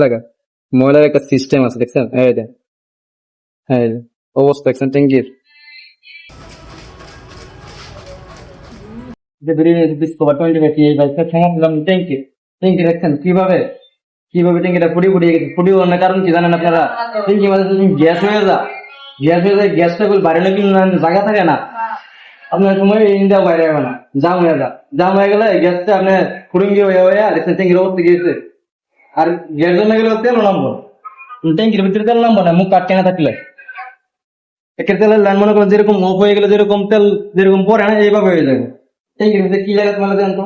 লাগা ময়লার একটা সিস্টেম আছে দেখছেন, এই দেন, হ্যাঁ এই যে, অবস্থা দেখছেন ট্যাঙ্কির। ট্যাঙ্কি ট্যাঙ্কি দেখছেন কিভাবে কিভাবে ট্যাঙ্কিটা ফুটি ফুটিয়ে গেছে। ফুটি ওঠার কারণ কি জানেন আপনারা? ট্যাঙ্কি মাঝে যদি গ্যাস হয়ে যায়, গ্যাসটা বাইরে কিন্তু জায়গা থাকে না, আপনার সময় ইন্ডিয়া বাইরে হবে না, জাম হয়ে যা, জাম হয়ে গেলে গ্যাসটা আপনার ফুরিঙ্গি হয়ে হয়ে দেখছেন ট্যাঙ্কির অবস্থা গিয়েছে। আর গ্যাস জমে গেলে তেলও নামবো, ট্যাঙ্কির ভিতরে তেল নামবো না, মুখ কাটতে না থাকলে। একের তেলের লাইন মনে করেন যেরকম অফ হয়ে গেলে যেরকম তেল যেরকম পরে না, এইভাবে হয়ে যাবে। ট্যাঙ্কির ভিতরে কি জায়গা তোমার দেন তো,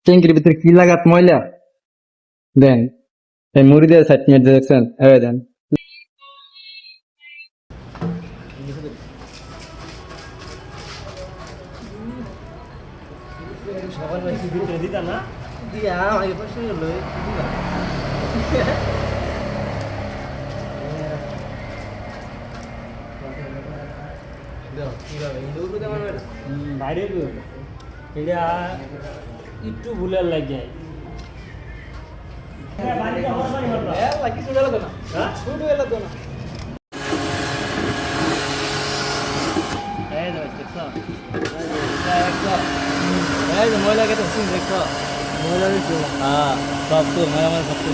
ট্যাঙ্কির ভিতরে কি লাগাত ময়লা দেন, এই মুড়ি দিয়ে সাইড মেট দেখছেন, এই দেন। বাইরে এটা একটু ভুলের লাগে ময়লা কেটে দেখছো, ময়লা হ্যাঁ সব তো ময়লা ময়লা সব তো।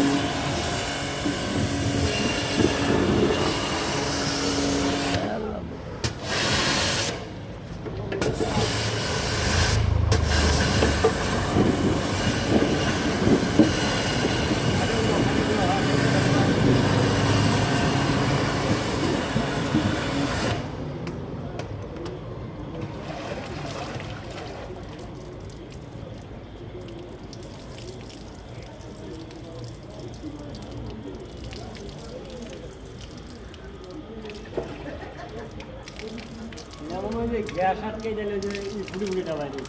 গ্যাস আটকে গেলে যে ফুটি ফুটিটা বাইরে